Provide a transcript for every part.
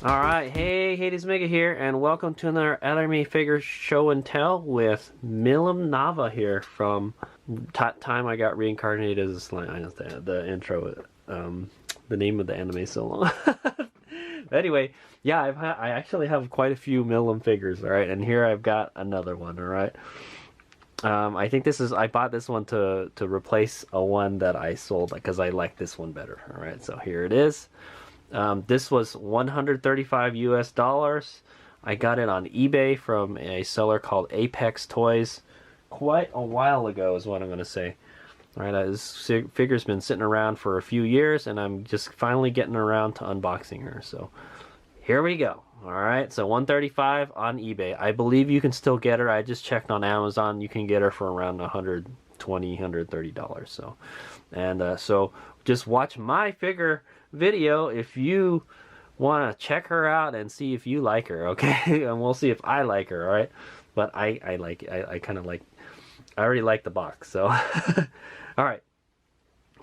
Alright, hey, Hades Mega here, and welcome to another anime figure show and tell with Milim Nava here from time I got reincarnated as a slime. I know the intro, the name of the anime is so long. Anyway, yeah, I actually have quite a few Milim figures, alright, and here I've got another one, alright. I think I bought this one to replace a one that I sold because I like this one better, alright, so here it is. This was $135 US. I got it on eBay from a seller called Apex Toys quite a while ago is what I'm going to say. Alright, this figure's been sitting around for a few years and I'm just finally getting around to unboxing her. So here we go. Alright, so $135 on eBay. I believe you can still get her. I just checked on Amazon. You can get her for around $120, $130. So, and so just watch my figure video if you want to check her out and see if you like her, okay? And we'll see if I like her, all right? But I kind of like, I already like the box, so. All right,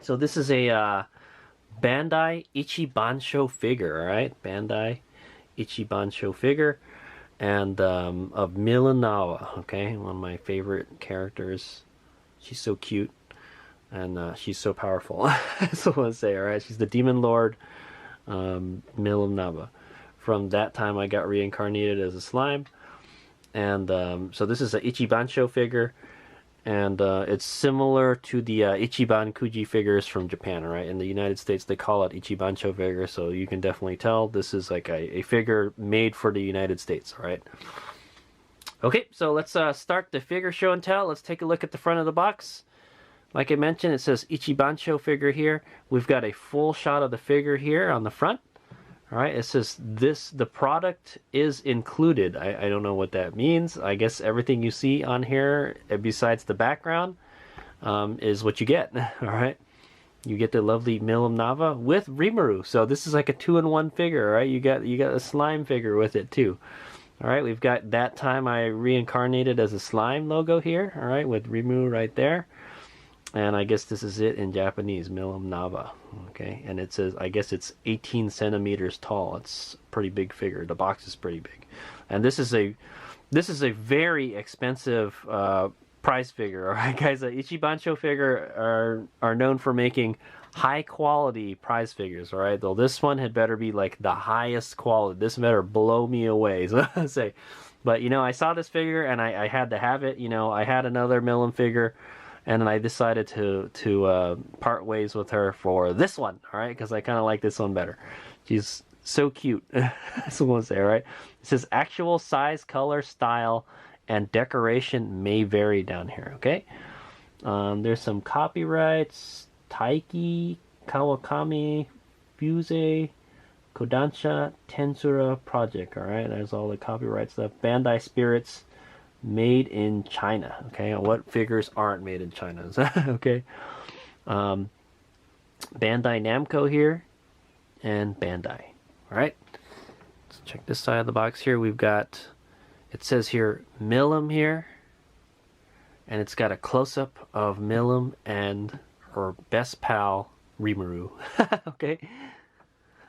so this is a Bandai Ichibansho figure, all right? Bandai Ichibansho figure, and of Milim Nava, okay? One of my favorite characters. She's so cute. And she's so powerful. That's what I want to say, alright? She's the Demon Lord, Milim Nava. From that time I got reincarnated as a slime. And so this is an Ichibansho figure. And it's similar to the Ichiban Kuji figures from Japan, alright? In the United States they call it Ichibansho figure. So you can definitely tell this is like a figure made for the United States, alright? Okay, so let's start the figure show and tell. Let's take a look at the front of the box. Like I mentioned, it says Ichibansho figure here. We've got a full shot of the figure here on the front. Alright, it says the product is included. I don't know what that means. I guess everything you see on here, besides the background, is what you get. Alright, you get the lovely Milim Nava with Rimuru. So this is like a 2-in-1 figure, alright? You got a slime figure with it too. Alright, we've got that time I reincarnated as a slime logo here, alright, with Rimuru right there. And I guess this is it in Japanese, Milim Nava. Okay, and it says, I guess it's 18 centimeters tall. It's a pretty big figure. The box is pretty big, and this is a very expensive prize figure. All right, guys, the Ichibansho figure are known for making high quality prize figures. All right, though this one had better be like the highest quality. This better blow me away. So I say, but you know, I saw this figure and I had to have it. You know, I had another Milim figure. And then I decided to part ways with her for this one, all right? Because I kind of like this one better. She's so cute. That's what I want to say, all right? It says actual size, color, style, and decoration may vary down here, okay? There's some copyrights. Taiki, Kawakami, Fuse, Kodansha, Tensura Project, all right? There's all the copyright stuff. Bandai Spirits. Made in China. Okay, what figures aren't made in China? Okay, Bandai Namco here, and Bandai. All right, let's check this side of the box here. We've got, it says here Milim here, and it's got a close-up of Milim and her best pal Rimuru. Okay,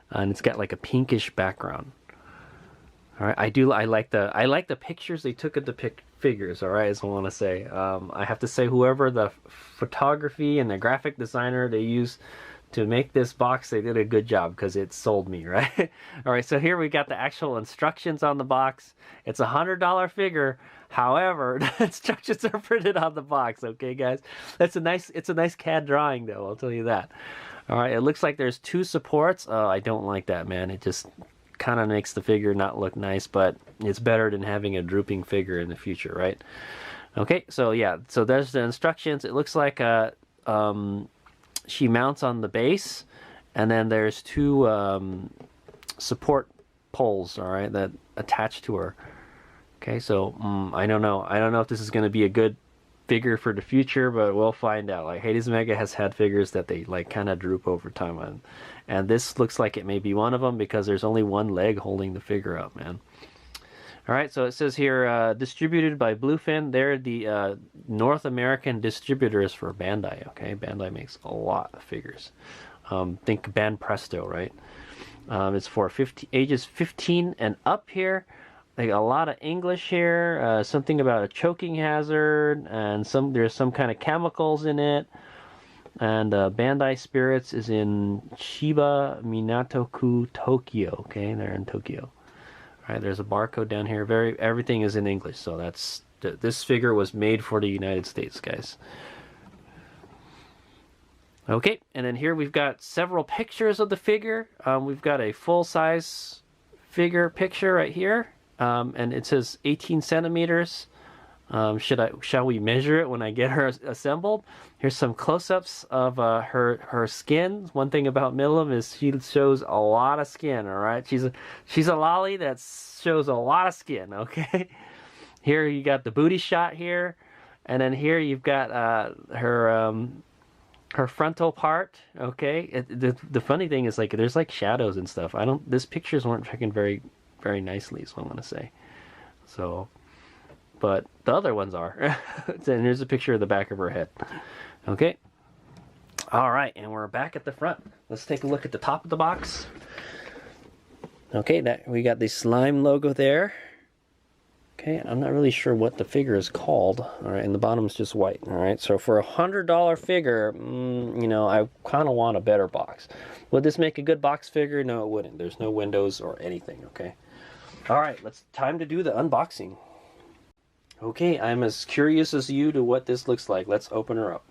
and it's got like a pinkish background. All right, I like the pictures they took of the figures. All right, is what I want to say. I have to say, whoever the photography and the graphic designer they used to make this box, they did a good job because it sold me, right? All right, so here we got the actual instructions on the box. It's a $100 figure. However, the instructions are printed on the box. Okay, guys, it's a nice CAD drawing though. I'll tell you that. All right, it looks like there's 2 supports. Oh, I don't like that, man. It just kind of makes the figure not look nice, but it's better than having a drooping figure in the future, right? Okay, so yeah, so there's the instructions. It looks like she mounts on the base, and then there's 2 support poles, all right, that attach to her. Okay, so I don't know if this is going to be a good figure for the future, but we'll find out. Like Hades Mega has had figures that they like kind of droop over time on, and this looks like it may be one of them because there's only one leg holding the figure up, man. All right, so it says here distributed by Bluefin. They're the North American distributors for Bandai. Okay, Bandai makes a lot of figures. Think Ban Presto, right? It's for ages 15 and up here. Like a lot of English here. Something about a choking hazard, and there's some kind of chemicals in it. And Bandai Spirits is in Chiba Minato-ku, Tokyo. Okay, they're in Tokyo. All right, there's a barcode down here. Everything is in English, so this figure was made for the United States, guys. Okay, and then here we've got several pictures of the figure. We've got a full-size figure picture right here, and it says 18 centimeters. Shall we measure it when I get her assembled? Here's some close-ups of her skin. One thing about Milim is she shows a lot of skin. All right, she's a lolly that shows a lot of skin. Okay, here you got the booty shot here, and then here you've got her frontal part. Okay, the funny thing is, like, there's like shadows and stuff. This pictures weren't taken very very nicely, is what I want to say. So. But the other ones are. And here's a picture of the back of her head. Okay. All right, and we're back at the front. Let's take a look at the top of the box. Okay, we got the slime logo there. Okay, I'm not really sure what the figure is called. All right, and the bottom's just white. All right, so for $100 figure, you know, I kind of want a better box. Would this make a good box figure? No, it wouldn't. There's no windows or anything. Okay. All right, time to do the unboxing. Okay, I'm as curious as you to what this looks like. Let's open her up.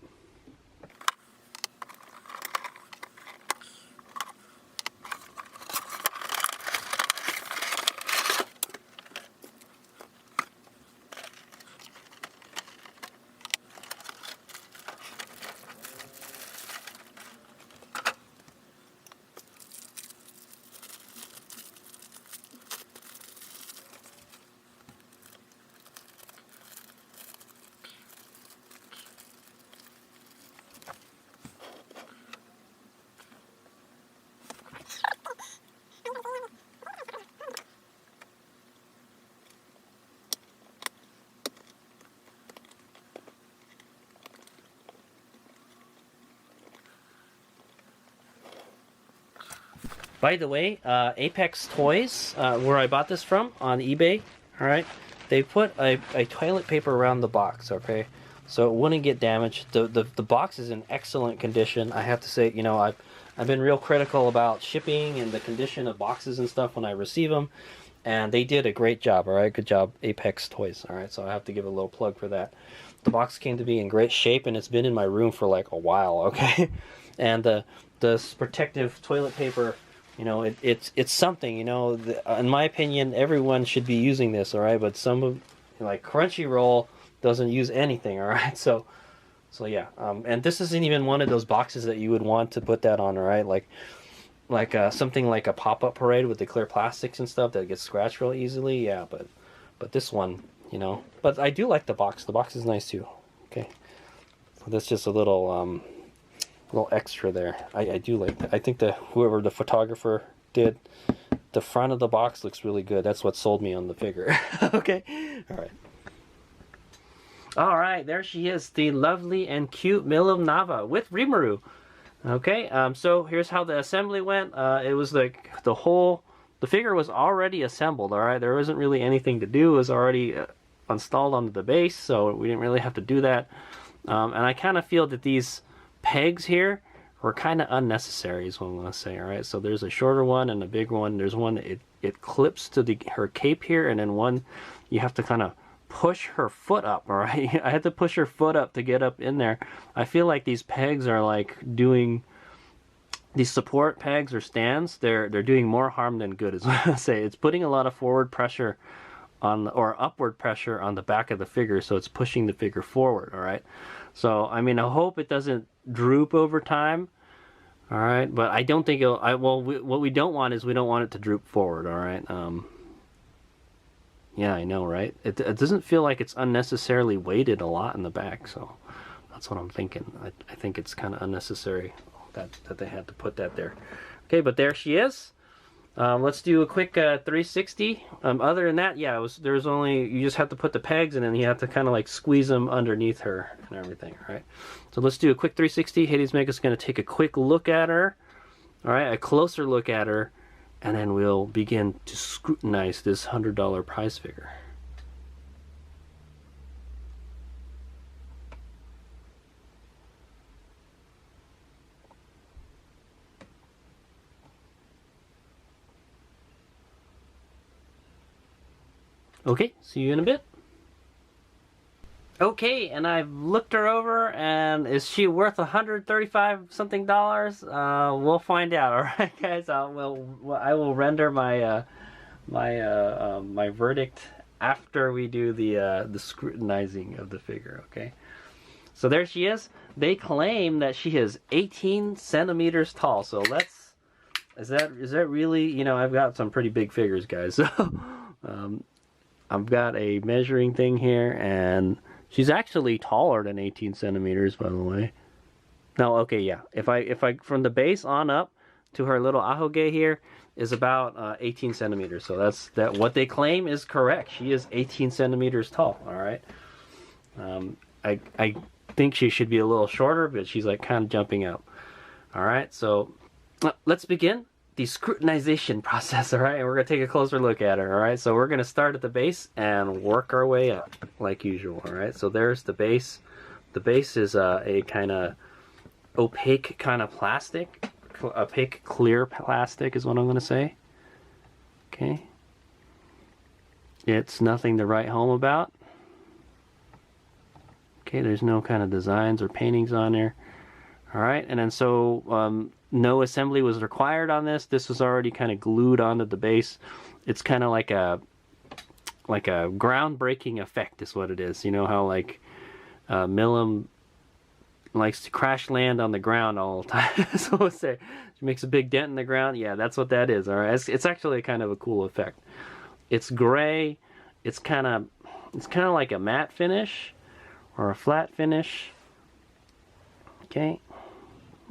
By the way, Apex Toys, where I bought this from on eBay, all right, they put a toilet paper around the box, okay, so it wouldn't get damaged. The box is in excellent condition. I have to say, you know, I've been real critical about shipping and the condition of boxes and stuff when I receive them, and they did a great job. All right, good job, Apex Toys. All right, so I have to give a little plug for that. The box came to be in great shape, and it's been in my room for like a while, okay, and the protective toilet paper. You know, it's something, you know, in my opinion, everyone should be using this, all right? But some of, like, Crunchyroll doesn't use anything, all right? So yeah, and this isn't even one of those boxes that you would want to put that on, all right? Like something like a pop-up parade with the clear plastics and stuff that gets scratched real easily, yeah, but this one, you know. But I do like the box. The box is nice, too, okay? So that's just a little extra there. I do like that. I think that whoever the photographer did, the front of the box looks really good. That's what sold me on the figure. Okay, all right, there she is, the lovely and cute Milim Nava with Rimuru. Okay, so here's how the assembly went. It was like the figure was already assembled, all right? There wasn't really anything to do. It was already installed onto the base, so we didn't really have to do that. And I kind of feel that these pegs here were kind of unnecessary, is what I'm going to say. All right, so there's a shorter one and a big one. There's one that it clips to her cape here, and then one you have to kind of push her foot up. All right, I had to push her foot up to get up in there. I feel like these pegs are like doing, these support pegs or stands, they're doing more harm than good, is what I'm going to say. It's putting a lot of forward pressure on, or upward pressure on the back of the figure, so it's pushing the figure forward. All right, so I mean, I hope it doesn't droop over time. All right, but I don't think it'll. What we don't want is we don't want it to droop forward. All right. Yeah, I know, right? It doesn't feel like it's unnecessarily weighted a lot in the back, so that's what I'm thinking. I think it's kind of unnecessary that they had to put that there. Okay, but there she is. Let's do a quick 360. Other than that, yeah, there's only, you just have to put the pegs and then you have to kind of like squeeze them underneath her and everything, right? So let's do a quick 360. Hades Mega's going to take a quick look at her. All right, a closer look at her and then we'll begin to scrutinize this $100 prize figure. Okay, see you in a bit. Okay, and I've looked her over, and is she worth $135 something? We'll find out. All right, guys. I will render my my verdict after we do the scrutinizing of the figure. Okay. So there she is. They claim that she is 18 centimeters tall. So let's. Is that really? You know, I've got some pretty big figures, guys. So I've got a measuring thing here, and she's actually taller than 18 centimeters, by the way. No, okay, yeah. If I from the base on up to her little ahoge here is about 18 centimeters. So that what they claim is correct. She is 18 centimeters tall. All right. I think she should be a little shorter, but she's like kind of jumping up. All right. So let's begin the scrutinization process. All right, and we're gonna take a closer look at her. All right, so we're gonna start at the base and work our way up like usual. All right, so there's the base. The base is a kind of opaque kind of plastic, opaque clear plastic is what I'm gonna say. Okay, it's nothing to write home about. Okay, there's no kind of designs or paintings on there. All right, and then so no assembly was required on this. This was already kind of glued onto the base. It's kind of like a groundbreaking effect is what it is. You know how like Milim likes to crash land on the ground all the time. So let's say she makes a big dent in the ground. Yeah, that's what that is. All right, it's actually kind of a cool effect. It's gray. It's kind of like a matte finish or a flat finish. Okay.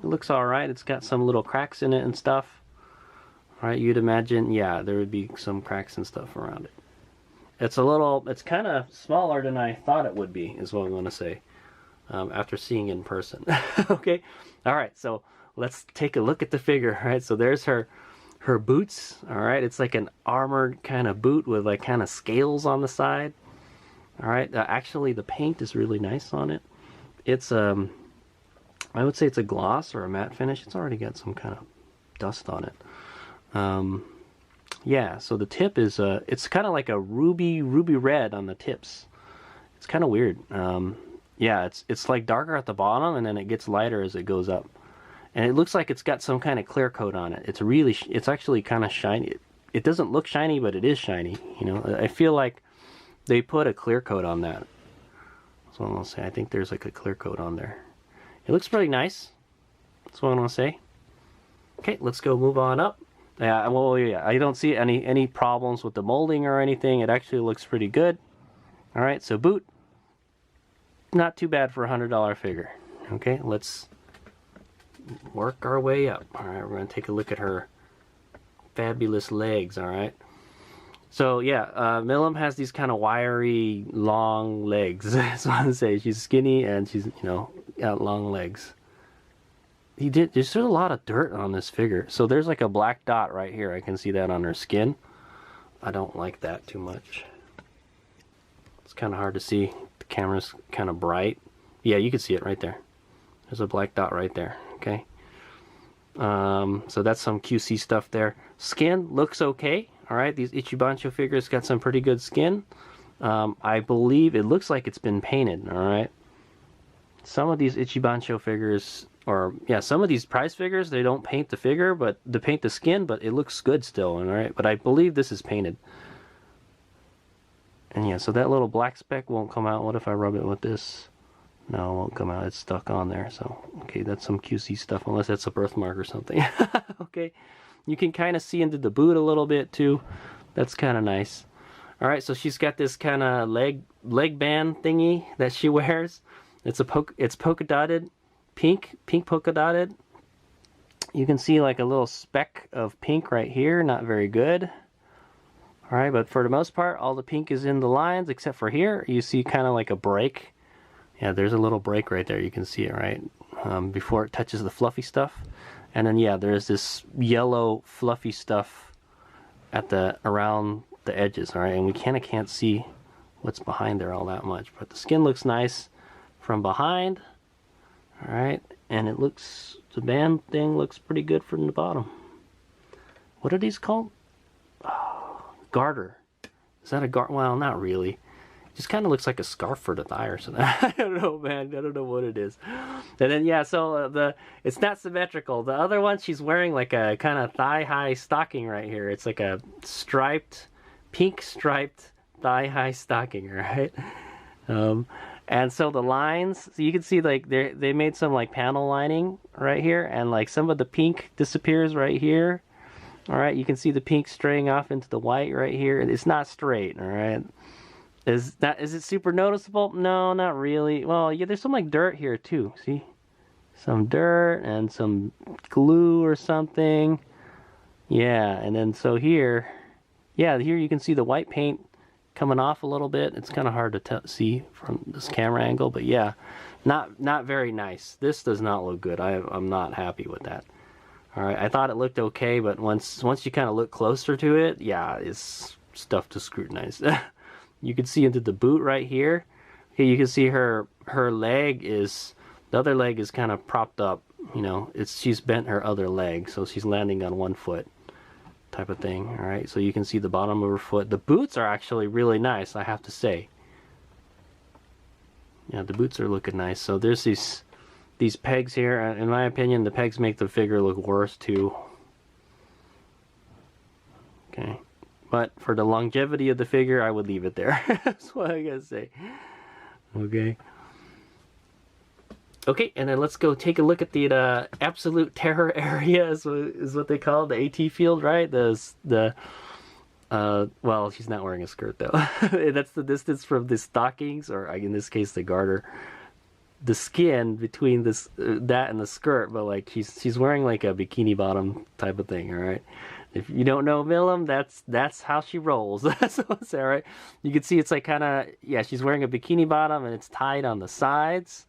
It looks alright. It's got some little cracks in it and stuff. Alright, you'd imagine, yeah, there would be some cracks and stuff around it. It's kind of smaller than I thought it would be, is what I'm going to say, after seeing it in person. Okay, alright, so let's take a look at the figure. Alright, so there's her boots. Alright, it's like an armored kind of boot with like kind of scales on the side. Alright, actually the paint is really nice on it. It's I would say it's a gloss or a matte finish. It's already got some kind of dust on it. Yeah, so the tip is it's kind of like a ruby red on the tips. It's kind of weird. Yeah, it's like darker at the bottom and then it gets lighter as it goes up. And it looks like it's got some kind of clear coat on it. It's actually kind of shiny. It doesn't look shiny, but it is shiny. You know, I feel like they put a clear coat on that. That's what I'm gonna say. I think there's like a clear coat on there. It looks pretty nice. That's what I'm gonna say. Okay, let's go move on up. Yeah, well, yeah, I don't see any problems with the molding or anything. It actually looks pretty good. All right, so boot, not too bad for a $100 figure. Okay, let's work our way up. All right, we're gonna take a look at her fabulous legs. All right. So yeah, Milim has these kind of wiry, long legs. That's what I want to say. She's skinny and she's, you know, got long legs. There's a lot of dirt on this figure. So there's like a black dot right here. I can see that on her skin. I don't like that too much. It's kind of hard to see. The camera's kind of bright. Yeah, you can see it right there. There's a black dot right there. Okay. So that's some QC stuff there. Skin looks okay. All right, these Ichibansho figures got some pretty good skin. I believe it looks like it's been painted. All right. Some of these Ichibansho figures, or yeah, some of these prize figures, they don't paint the figure, but they paint the skin, but it looks good still. All right, but I believe this is painted. And yeah, so that little black speck won't come out. What if I rub it with this? No, it won't come out. It's stuck on there. So, okay, that's some QC stuff, unless that's a birthmark or something. Okay, you can kind of see into the boot a little bit too. That's kind of nice. All right, so she's got this kind of leg band thingy that she wears. It's polka dotted, pink polka dotted. You can see like a little speck of pink right here. Not very good. All right, but for the most part, all the pink is in the lines except for here. You see kind of like a break. Yeah, there's a little break right there. You can see it, right? Before it touches the fluffy stuff. And then, yeah, there's this yellow fluffy stuff at the around the edges, all right, and we kind of can't see what's behind there all that much, but the skin looks nice from behind, all right, and it looks, the band thing looks pretty good from the bottom. What are these called? Oh, garter. Is that a garter? Well, not really. It just kind of looks like a scarf for the thigh or something. I don't know, man. I don't know what it is. And then, yeah, so it's not symmetrical. The other one, she's wearing like a kind of thigh-high stocking right here. It's like a striped, pink striped thigh-high stocking, right? And so the lines, so you can see like they made some like panel lining right here, and like some of the pink disappears right here. All right, you can see the pink straying off into the white right here. It's not straight, all right? Is it super noticeable? No, not really. Well, yeah, there's some like dirt here too, see? Some dirt and some glue or something. Yeah, and then so here, yeah, here you can see the white paint coming off a little bit. It's kind of hard to see from this camera angle, but yeah, not very nice. This does not look good. I'm not happy with that. All right, I thought it looked okay, but once you kind of look closer to it, yeah, it's stuff to scrutinize. You can see into the boot right here. Okay, you can see her leg is, the other leg is kind of propped up. You know, she's bent her other leg, so she's landing on one foot, type of thing. All right, so you can see the bottom of her foot. The boots are actually really nice, I have to say. Yeah, the boots are looking nice. So there's these pegs here. In my opinion, the pegs make the figure look worse too. Okay, but for the longevity of the figure, I would leave it there. That's what I gotta say. Okay. Okay, and then let's go take a look at the absolute terror area is what they call the AT field, right? Well, she's not wearing a skirt though. That's the distance from the stockings, or in this case, the garter. The skin between that and the skirt, but like she's wearing like a bikini bottom type of thing, all right? If you don't know Milim, that's how she rolls. That's what I'm saying, right? You can see it's like kind of, yeah, she's wearing a bikini bottom and it's tied on the sides,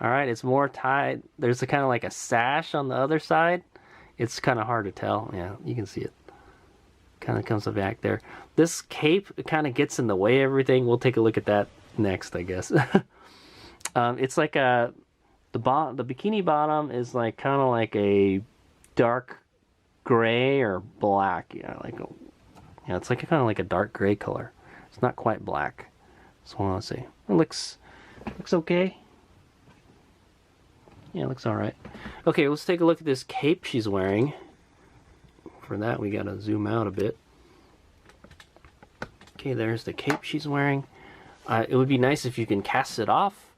all right? It's more tied. There's a kind of like a sash on the other side. It's kind of hard to tell. Yeah, you can see it. Kind of comes back there. This cape kind of gets in the way of everything. We'll take a look at that next, I guess. It's like the bikini bottom is like kind of like a dark gray or black, it's like kind of like a dark gray color. It's not quite black. That's what I want to say. It looks okay. Yeah, it looks all right. Okay, let's take a look at this cape she's wearing. For that, we gotta zoom out a bit. Okay, there's the cape she's wearing. It would be nice if you can cast it off,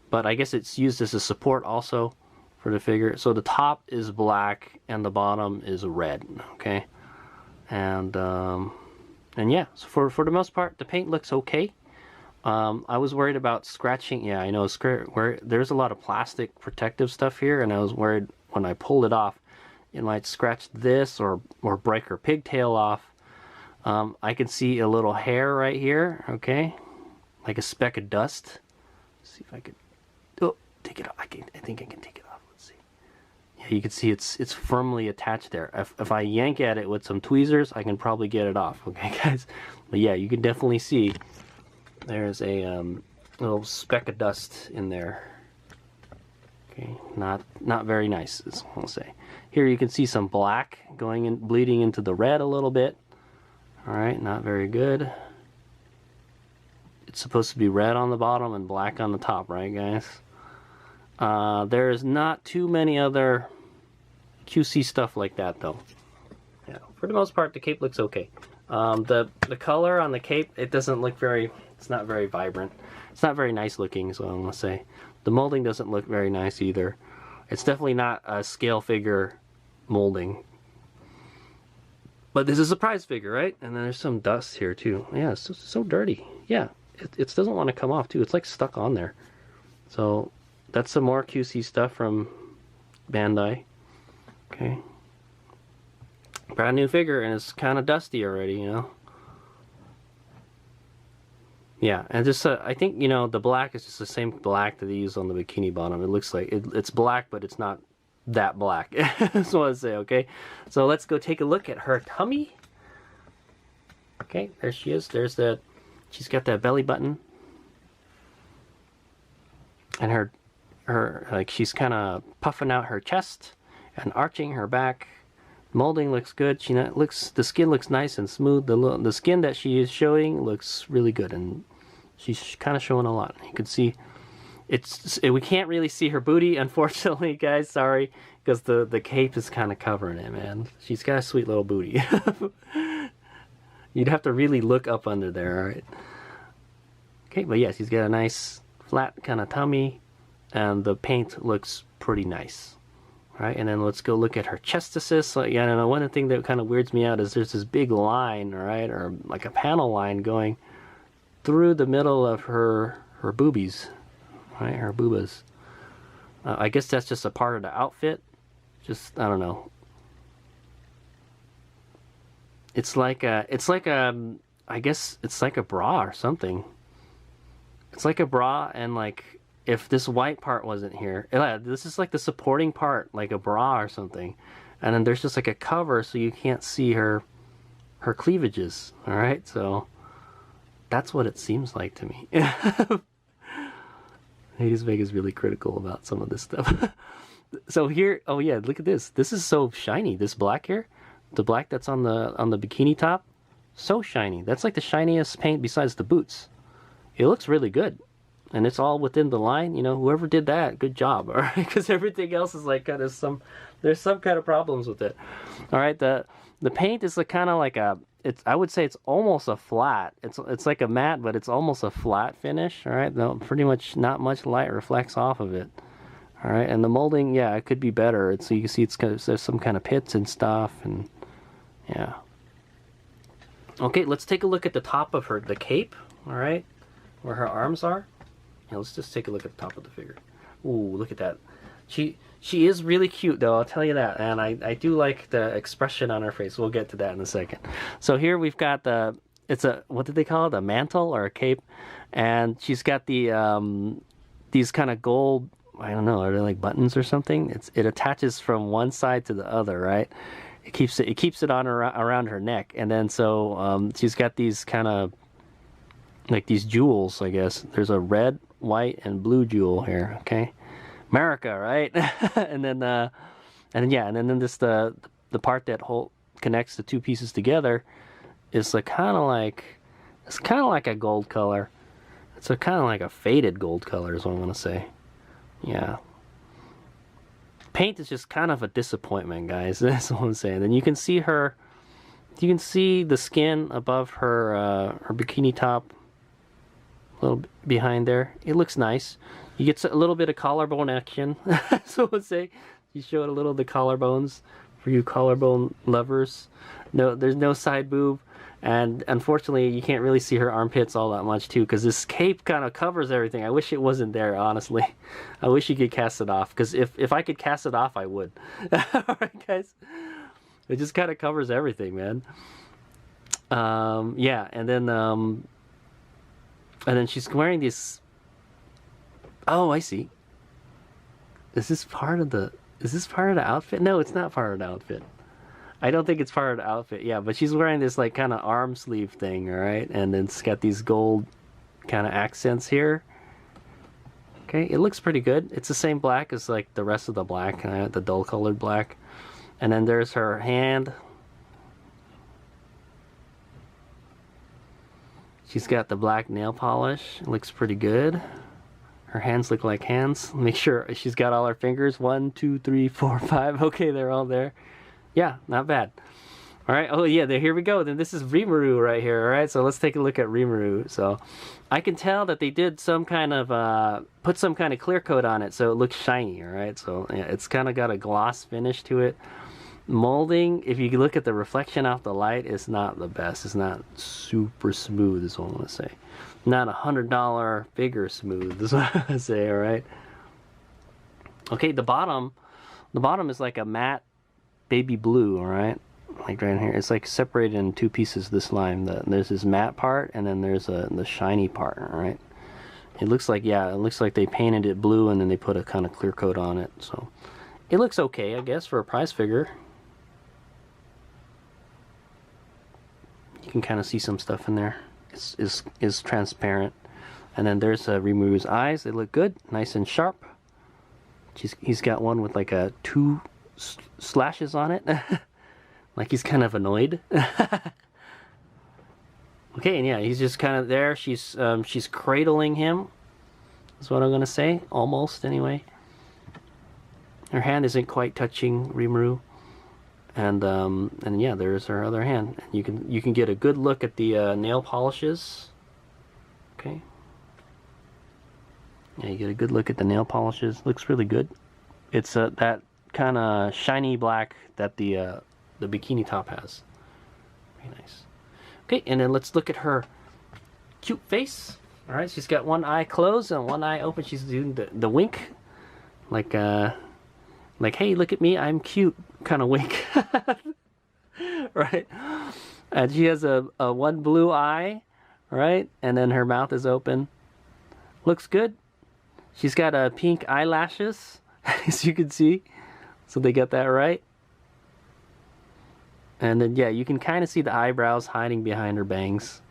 but I guess it's used as a support also for the figure. So the top is black and the bottom is red, okay? And yeah, so for the most part, the paint looks okay. I was worried about scratching. Yeah, I know, where there's a lot of plastic protective stuff here, and I was worried when I pulled it off, it might scratch this or break her pigtail off. I can see a little hair right here, okay? Like a speck of dust. Let's see if I could, oh, take it off. I think I can take it off. Let's see. Yeah, you can see it's firmly attached there. If I yank at it with some tweezers, I can probably get it off, okay, guys? But yeah, you can definitely see there's a little speck of dust in there. Okay, not very nice, is what I'll say. Here you can see some black going in, bleeding into the red a little bit. All right, not very good. It's supposed to be red on the bottom and black on the top, right, guys? There's not too many other QC stuff like that, though. Yeah, for the most part, the cape looks okay. The color on the cape, it doesn't look very, it's not very vibrant. It's not very nice looking, so I'm gonna say. The molding doesn't look very nice either. It's definitely not a scale figure molding. But this is a prize figure, right? And then there's some dust here too. Yeah, it's so dirty. Yeah, it doesn't want to come off too. It's like stuck on there. So that's some more QC stuff from Bandai. Okay. Brand new figure, and it's kind of dusty already, you know. Yeah, and just I think, you know, the black is just the same black that they use on the bikini bottom. It looks like it's black, but it's not that black. That's what I say, okay? So let's go take a look at her tummy. Okay, there she is. There's the, she's got that belly button. And her like she's kind of puffing out her chest and arching her back. Molding looks good. The skin looks nice and smooth. The skin that she is showing looks really good, and she's kind of showing a lot. You can see we can't really see her booty, unfortunately, guys. Sorry, because the cape is kind of covering it, man. She's got a sweet little booty. You'd have to really look up under there, all right? Okay, but yeah, she's got a nice flat kind of tummy, and the paint looks pretty nice. Right, and then let's go look at her chestices. Like, I don't know, one thing that kind of weirds me out is there's this big line, right, or like a panel line going through the middle of her boobies, right, her boobas. I guess that's just a part of the outfit. Just, I don't know. I guess it's like a bra or something. It's like a bra, and like, if this white part wasn't here, this is like the supporting part, like a bra or something. And then there's just like a cover so you can't see her cleavages, all right? So that's what it seems like to me. Hades Vega's really critical about some of this stuff. So here, oh yeah, look at this. This is so shiny, this black here. The black that's on the bikini top, so shiny. That's like the shiniest paint besides the boots. It looks really good. And it's all within the line, you know, whoever did that, good job, all right? Because everything else is like kind of there's some kind of problems with it. All right, the paint is like kind of like I would say it's almost a flat. It's like a matte, but it's almost a flat finish, all right? No, pretty much not much light reflects off of it. All right, and the molding, yeah, it could be better. So you can see there's some kind of pits and stuff, and yeah. Okay, let's take a look at the top of the cape, all right? Where her arms are. Yeah, let's just take a look at the top of the figure. Ooh, look at that. She is really cute, though, I'll tell you that. And I do like the expression on her face. We'll get to that in a second. So here we've got what did they call it? A mantle or a cape? And she's got these kind of gold, I don't know, are they like buttons or something? It attaches from one side to the other, right? It keeps it on around her neck. And then so she's got these kind of like these jewels, I guess. There's a red, white, and blue jewel here. Okay, America, right? and then this the part that connects the two pieces together is kind of like a gold color. It's kind of like a faded gold color, is what I'm gonna say. Yeah. Paint is just kind of a disappointment, guys. That's what I'm saying. And you can see the skin above her bikini top. A little behind there. It looks nice. You get a little bit of collarbone action. So let's say you showed a little of the collarbones for you collarbone lovers. No, there's no side boob, and unfortunately you can't really see her armpits all that much too, because this cape kind of covers everything. I wish it wasn't there, honestly. I wish you could cast it off, because if I could cast it off, I would. All right, guys. It just kind of covers everything, man. Yeah, and then she's wearing this. Oh, I see. Is this part of the outfit? No, it's not part of the outfit. I don't think it's part of the outfit. Yeah, but she's wearing this like kind of arm sleeve thing, all right? And then it's got these gold kind of accents here. Okay, it looks pretty good. It's the same black as like the rest of the black, the dull colored black. And then there's her hand. She's got the black nail polish. It looks pretty good. Her hands look like hands. Make sure she's got all her fingers. 1, 2, 3, 4, 5. Okay, they're all there. Yeah, not bad. All right. Oh, yeah, here we go. Then this is Rimuru right here. All right, so let's take a look at Rimuru. So I can tell that they did some kind of, put some kind of clear coat on it so it looks shiny, all right? So yeah, it's kind of got a gloss finish to it. Molding, if you look at the reflection off the light, it's not the best. It's not super smooth, is what I'm gonna say. Not $100 figure smooth, is what I'm gonna say. All right. Okay, the bottom is like a matte baby blue. All right, like right here. It's like separated in two pieces. This line. There's this matte part, and then there's the shiny part. All right. It looks like they painted it blue, and then they put a kind of clear coat on it. So it looks okay, I guess, for a prize figure. You can kind of see some stuff in there. Is transparent. And then there's Rimuru's eyes. They look good, nice and sharp. He's got one with like two slashes on it. Like he's kind of annoyed. Okay, and yeah, he's just kind of there. She's cradling him. That's what I'm gonna say. Almost, anyway. Her hand isn't quite touching Rimuru. And yeah, there's her other hand. You can get a good look at the nail polishes. Okay. Yeah, you get a good look at the nail polishes. Looks really good. It's that kind of shiny black that the bikini top has. Very nice. Okay, and then let's look at her cute face. All right, she's got one eye closed and one eye open. She's doing the wink, like hey, look at me, I'm cute, kind of wink. Right? And she has a one blue eye, right? And then her mouth is open. Looks good. She's got pink eyelashes, as you can see. So they got that right. And then, yeah, you can kind of see the eyebrows hiding behind her bangs.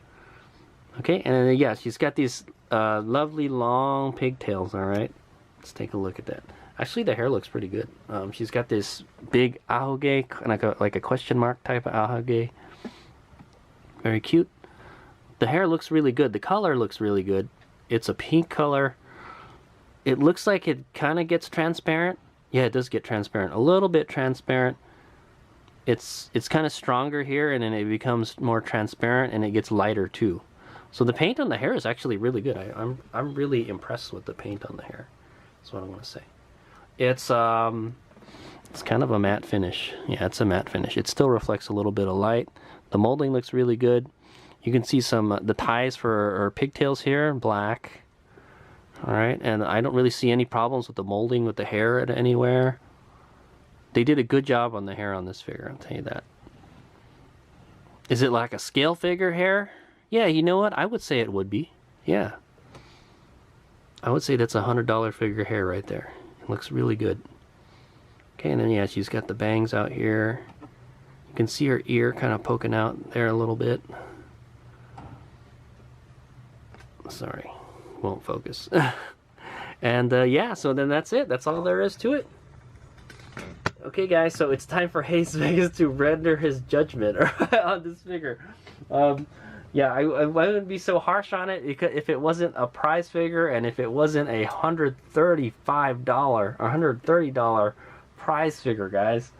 Okay, and then, yeah, she's got these lovely long pigtails, all right? Let's take a look at that. Actually, the hair looks pretty good. She's got this big ahoge, like a question mark type of ahoge. Very cute. The hair looks really good. The color looks really good. It's a pink color. It looks like it kind of gets transparent. Yeah, it does get transparent. A little bit transparent. It's kind of stronger here, and then it becomes more transparent, and it gets lighter too. So the paint on the hair is actually really good. I'm really impressed with the paint on the hair. That's what I want to say. It's kind of a matte finish. Yeah, it's a matte finish. It still reflects a little bit of light. The molding looks really good. You can see some the ties for her pigtails here, black. All right, and I don't really see any problems with the molding with the hair anywhere. They did a good job on the hair on this figure, I'll tell you that. Is it like a scale figure hair? Yeah, you know what? I would say it would be. Yeah. I would say that's a $100 figure hair right there. It looks really good. Okay, and then yeah, she's got the bangs out here. You can see her ear kind of poking out there a little bit. Sorry, won't focus. And yeah, so then that's it. That's all there is to it. Okay, guys, so it's time for Hayes Vegas to render his judgment on this figure. Yeah, I wouldn't be so harsh on it if it wasn't a prize figure and if it wasn't a $135 or $130 prize figure, guys.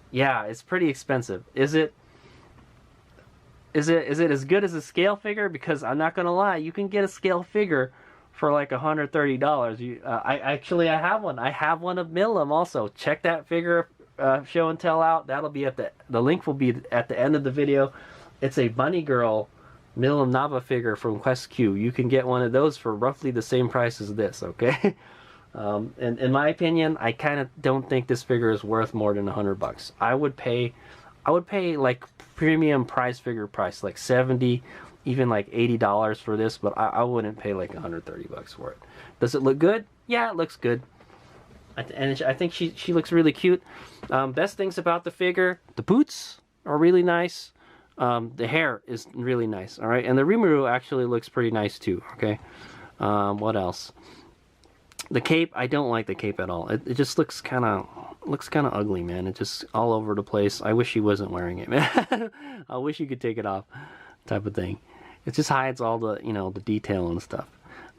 Yeah, it's pretty expensive. Is it as good as a scale figure? Because I'm not gonna lie, you can get a scale figure for like $130. I have one. I have one of Milim also. Check that figure show and tell out. That'll be at the link will be at the end of the video. It's a Bunny Girl Milim Nava figure from Quest Q. You can get one of those for roughly the same price as this, okay? And in my opinion, I kind of don't think this figure is worth more than $100. I would pay like premium prize figure price, like $70, even like $80 for this, but I wouldn't pay like $130 for it. Does it look good? Yeah, it looks good. And I think she looks really cute. Best things about the figure: the boots are really nice. The hair is really nice. All right, and the Rimuru actually looks pretty nice too. Okay, what else? The cape, I don't like the cape at all. It just looks kind of ugly, man. It's just all over the place. I wish he wasn't wearing it, man. I wish he could take it off, type of thing. It just hides all the, you know, the detail and stuff.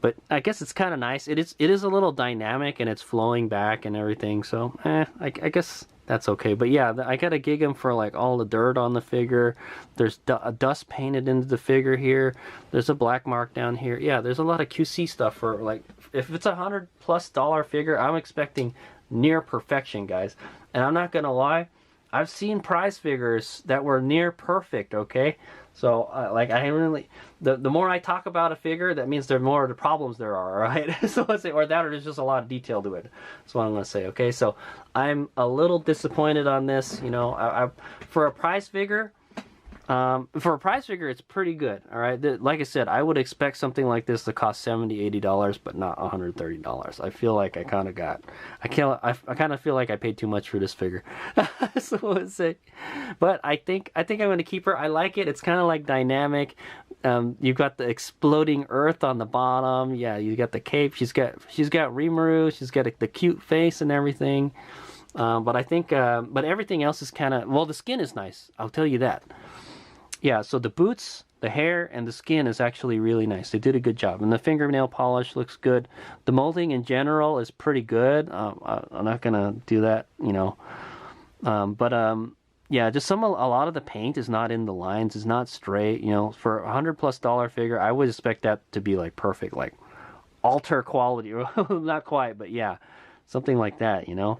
But I guess it's kind of nice. It is a little dynamic and it's flowing back and everything. So, I guess that's okay. But yeah, I gotta gig him for like all the dirt on the figure. There's dust painted into the figure here. There's a black mark down here. Yeah, there's a lot of QC stuff for like, if it's $100+ figure, I'm expecting near perfection, guys. And I'm not gonna lie, I've seen prize figures that were near perfect, okay? So, like, I really, the more I talk about a figure, that means the more the problems there are, right? So let's say, or there's just a lot of detail to it. That's what I'm going to say, okay? So, I'm a little disappointed on this, you know. For a prize figure, For a prize figure, it's pretty good. All right, like I said, I would expect something like this to cost $70-$80, but not $130. I feel like I kind of feel like I paid too much for this figure. So let's say, but I think I'm going to keep her. I like it. It's kind of like dynamic. You've got the exploding Earth on the bottom. Yeah, you got the cape. She's got Rimuru. She's got the cute face and everything. But I think, but everything else is kind of, well, the skin is nice. I'll tell you that. Yeah, so the boots, the hair, and the skin is actually really nice. They did a good job. And the fingernail polish looks good. The molding in general is pretty good. I'm not going to do that, you know. Yeah, just a lot of the paint is not in the lines. It's not straight, you know. For a $100+ figure, I would expect that to be like perfect, like altar quality. Not quite, but yeah, something like that, you know.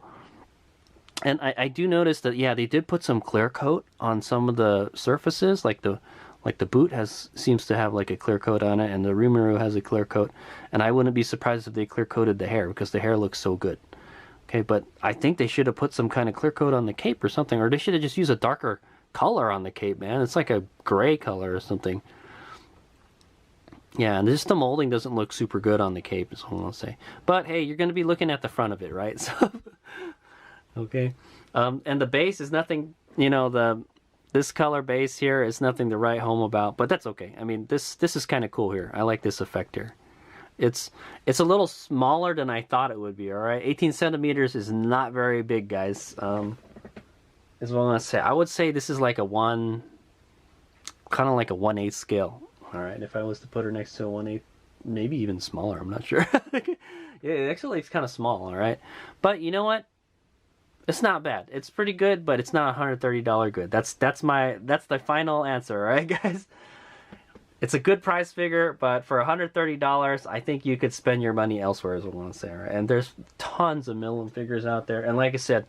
And I do notice that, yeah, they did put some clear coat on some of the surfaces, like the boot seems to have like a clear coat on it, and the Rimuru has a clear coat. And I wouldn't be surprised if they clear coated the hair, because the hair looks so good. Okay, but I think they should have put some kind of clear coat on the cape or something, or they should have just used a darker color on the cape, man. It's like a gray color or something. Yeah, and just the molding doesn't look super good on the cape, is what I want to say. But hey, you're going to be looking at the front of it, right? So. Okay, and the base is nothing, you know, this color base here is nothing to write home about, but that's okay. I mean, this is kind of cool here. I like this effect here. It's a little smaller than I thought it would be, all right? 18 centimeters is not very big, guys. Is what I'm going to say. I would say this is like a kind of like a 1/8 scale, all right? If I was to put her next to a 1/8, maybe even smaller, I'm not sure. Yeah, it actually looks kind of small, all right? But you know what? It's not bad. It's pretty good, but it's not $130 good. That's the final answer, right, guys? It's a good price figure, but for $130, I think you could spend your money elsewhere, is what I want to say, right? And there's tons of Milim figures out there, and like I said,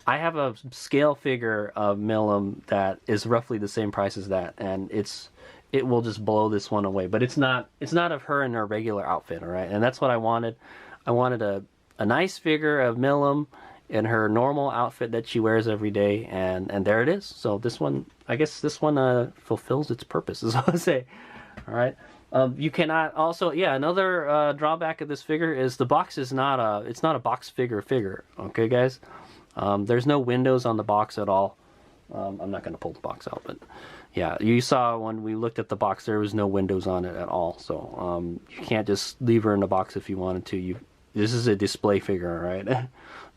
I have a scale figure of Milim that is roughly the same price as that, and it will just blow this one away. But it's not of her in her regular outfit, all right? And that's what I wanted. I wanted a nice figure of Milim in her normal outfit that she wears every day, and there it is. So this one, I guess this one fulfills its purpose, is what I say. All right. You cannot also, yeah, another drawback of this figure is the box is not a box figure. Okay, guys. There's no windows on the box at all. I'm not going to pull the box out, but yeah, you saw when we looked at the box, there was no windows on it at all. So you can't just leave her in the box if you wanted to. This is a display figure, right?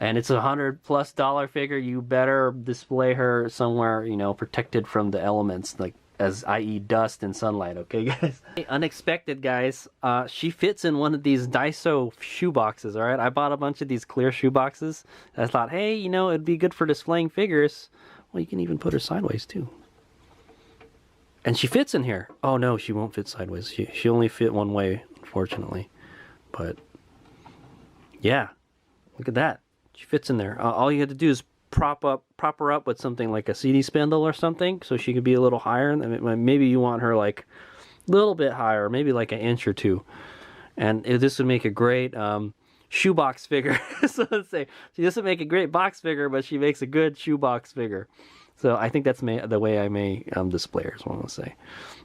And it's $100+ figure. You better display her somewhere, you know, protected from the elements, like i.e. dust and sunlight. Okay, guys. Unexpected, guys. She fits in one of these Daiso shoe boxes. All right, I bought a bunch of these clear shoe boxes. I thought, hey, you know, it'd be good for displaying figures. Well, you can even put her sideways too. And she fits in here. Oh no, she won't fit sideways. She only fit one way, unfortunately. But yeah, look at that. She fits in there. All you have to do is prop her up with something like a CD spindle or something, so she could be a little higher. Maybe you want her like a little bit higher, maybe like 1 inch or 2. And this would make a great shoebox figure. So let's say she doesn't make a great box figure, but she makes a good shoebox figure. So I think that's the way I may display her, is what I want to say.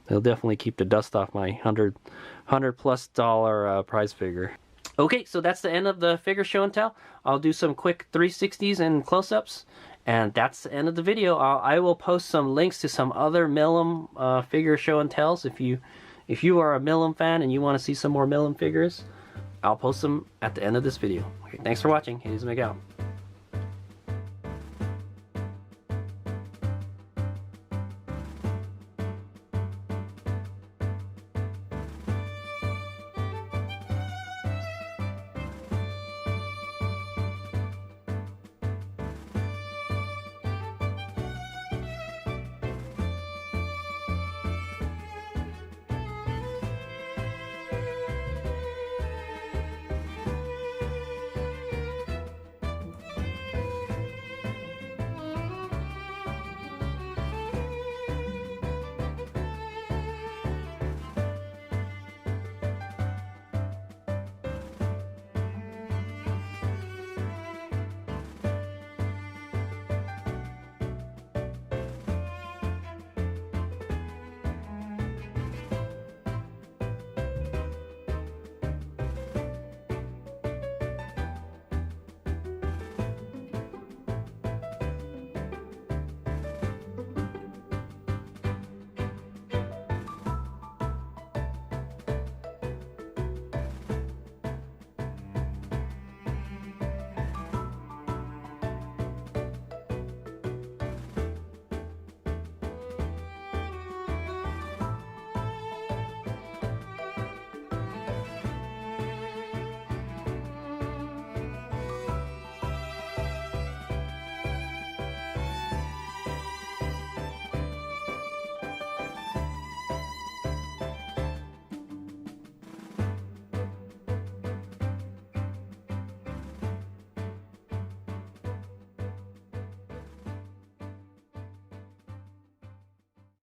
It'll definitely keep the dust off my $100+ prize figure. Okay, so that's the end of the figure show and tell. I'll do some quick 360s and close-ups, and that's the end of the video. I will post some links to some other Milim figure show and tells. If you are a Milim fan and you want to see some more Milim figures, I'll post them at the end of this video. Okay, thanks for watching. Hades Meg out.